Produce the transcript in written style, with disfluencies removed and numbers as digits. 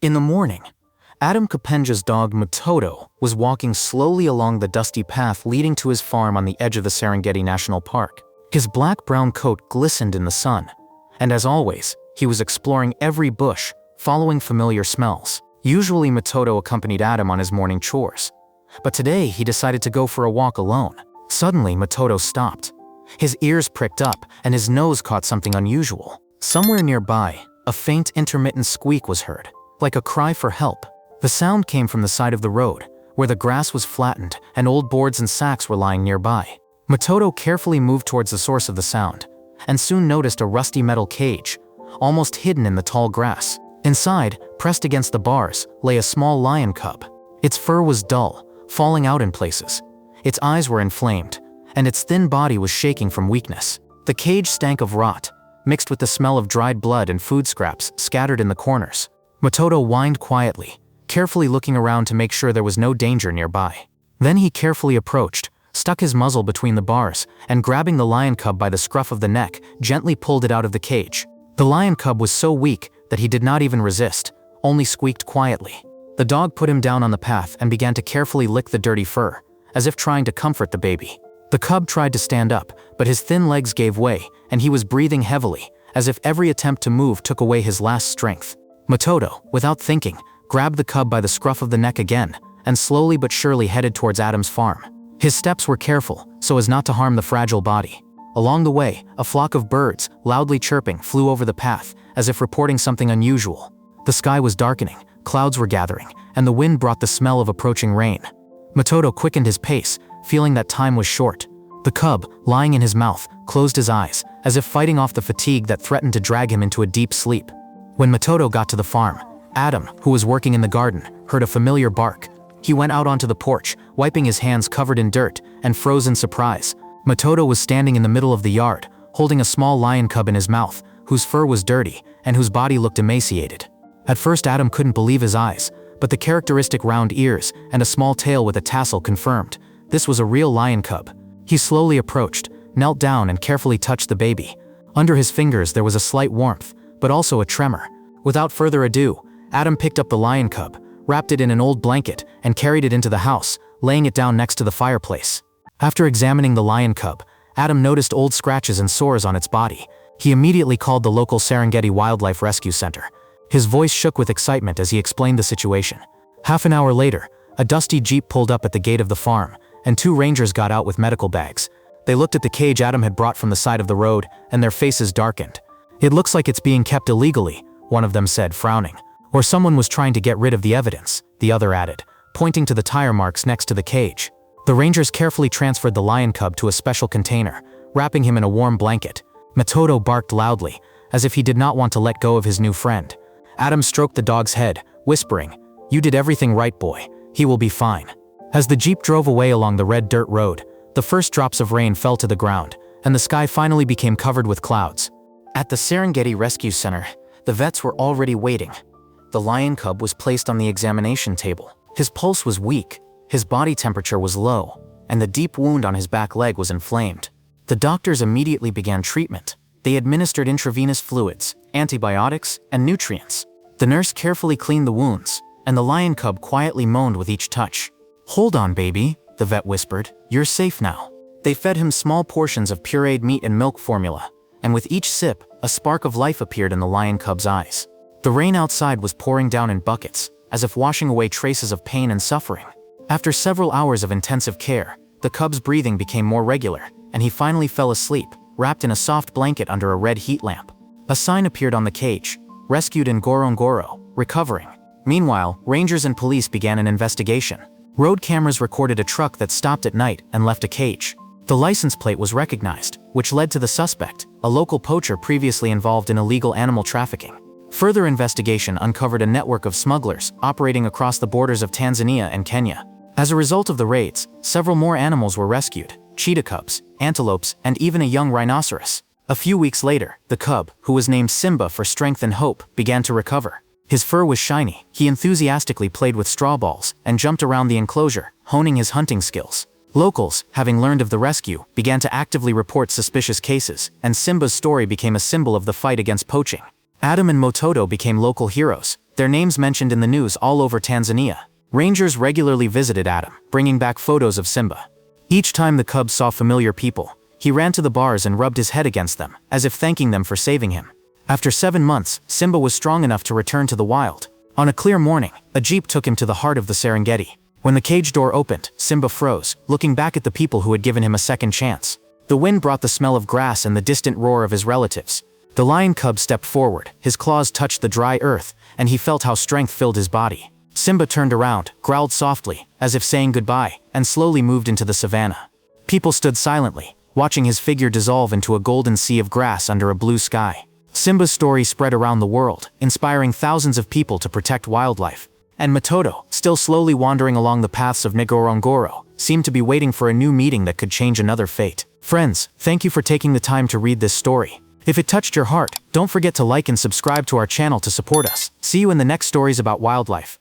In the morning, Adam Kapenja's dog Matoto was walking slowly along the dusty path leading to his farm on the edge of the Serengeti National Park. His black-brown coat glistened in the sun, and as always, he was exploring every bush, following familiar smells. Usually Matoto accompanied Adam on his morning chores, but today he decided to go for a walk alone. Suddenly, Matoto stopped. His ears pricked up, and his nose caught something unusual. Somewhere nearby, a faint intermittent squeak was heard, like a cry for help. The sound came from the side of the road, where the grass was flattened and old boards and sacks were lying nearby. Matoto carefully moved towards the source of the sound, and soon noticed a rusty metal cage, almost hidden in the tall grass. Inside, pressed against the bars, lay a small lion cub. Its fur was dull, falling out in places. Its eyes were inflamed, and its thin body was shaking from weakness. The cage stank of rot, mixed with the smell of dried blood and food scraps scattered in the corners. Matoto whined quietly, carefully looking around to make sure there was no danger nearby. Then he carefully approached, stuck his muzzle between the bars, and grabbing the lion cub by the scruff of the neck, gently pulled it out of the cage. The lion cub was so weak that he did not even resist, only squeaked quietly. The dog put him down on the path and began to carefully lick the dirty fur, as if trying to comfort the baby. The cub tried to stand up, but his thin legs gave way, and he was breathing heavily, as if every attempt to move took away his last strength. Matoto, without thinking, grabbed the cub by the scruff of the neck again, and slowly but surely headed towards Adam's farm. His steps were careful, so as not to harm the fragile body. Along the way, a flock of birds, loudly chirping, flew over the path, as if reporting something unusual. The sky was darkening, clouds were gathering, and the wind brought the smell of approaching rain. Matoto quickened his pace, feeling that time was short. The cub, lying in his mouth, closed his eyes, as if fighting off the fatigue that threatened to drag him into a deep sleep. When Matoto got to the farm, Adam, who was working in the garden, heard a familiar bark. He went out onto the porch, wiping his hands covered in dirt, and froze in surprise. Matoto was standing in the middle of the yard, holding a small lion cub in his mouth, whose fur was dirty, and whose body looked emaciated. At first Adam couldn't believe his eyes, but the characteristic round ears and a small tail with a tassel confirmed this was a real lion cub. He slowly approached, knelt down and carefully touched the baby. Under his fingers there was a slight warmth, but also a tremor. Without further ado, Adam picked up the lion cub, wrapped it in an old blanket, and carried it into the house, laying it down next to the fireplace. After examining the lion cub, Adam noticed old scratches and sores on its body. He immediately called the local Serengeti Wildlife Rescue Center. His voice shook with excitement as he explained the situation. Half an hour later, a dusty jeep pulled up at the gate of the farm, and two rangers got out with medical bags. They looked at the cage Adam had brought from the side of the road, and their faces darkened. "It looks like it's being kept illegally," one of them said, frowning. "Or someone was trying to get rid of the evidence," the other added, pointing to the tire marks next to the cage. The rangers carefully transferred the lion cub to a special container, wrapping him in a warm blanket. Matoto barked loudly, as if he did not want to let go of his new friend. Adam stroked the dog's head, whispering, "You did everything right, boy. He will be fine." As the jeep drove away along the red dirt road, the first drops of rain fell to the ground, and the sky finally became covered with clouds. At the Serengeti Rescue Center, the vets were already waiting. The lion cub was placed on the examination table. His pulse was weak, his body temperature was low, and the deep wound on his back leg was inflamed. The doctors immediately began treatment. They administered intravenous fluids, antibiotics, and nutrients. The nurse carefully cleaned the wounds, and the lion cub quietly moaned with each touch. "Hold on, baby," the vet whispered. "You're safe now." They fed him small portions of pureed meat and milk formula, and with each sip, a spark of life appeared in the lion cub's eyes. The rain outside was pouring down in buckets, as if washing away traces of pain and suffering. After several hours of intensive care, the cub's breathing became more regular, and he finally fell asleep, wrapped in a soft blanket under a red heat lamp. A sign appeared on the cage, "Rescued in Ngorongoro, recovering." Meanwhile, rangers and police began an investigation. Road cameras recorded a truck that stopped at night and left a cage. The license plate was recognized, which led to the suspect, a local poacher previously involved in illegal animal trafficking. Further investigation uncovered a network of smugglers operating across the borders of Tanzania and Kenya. As a result of the raids, several more animals were rescued: cheetah cubs, antelopes, and even a young rhinoceros. A few weeks later, the cub, who was named Simba for strength and hope, began to recover. His fur was shiny, he enthusiastically played with straw balls, and jumped around the enclosure, honing his hunting skills. Locals, having learned of the rescue, began to actively report suspicious cases, and Simba's story became a symbol of the fight against poaching. Adam and Matoto became local heroes, their names mentioned in the news all over Tanzania. Rangers regularly visited Adam, bringing back photos of Simba. Each time the cub saw familiar people, he ran to the bars and rubbed his head against them, as if thanking them for saving him. After 7 months, Simba was strong enough to return to the wild. On a clear morning, a jeep took him to the heart of the Serengeti. When the cage door opened, Simba froze, looking back at the people who had given him a second chance. The wind brought the smell of grass and the distant roar of his relatives. The lion cub stepped forward, his claws touched the dry earth, and he felt how strength filled his body. Simba turned around, growled softly, as if saying goodbye, and slowly moved into the savannah. People stood silently, watching his figure dissolve into a golden sea of grass under a blue sky. Simba's story spread around the world, inspiring thousands of people to protect wildlife. And Matoto, still slowly wandering along the paths of Ngorongoro, seemed to be waiting for a new meeting that could change another fate. Friends, thank you for taking the time to read this story. If it touched your heart, don't forget to like and subscribe to our channel to support us. See you in the next stories about wildlife.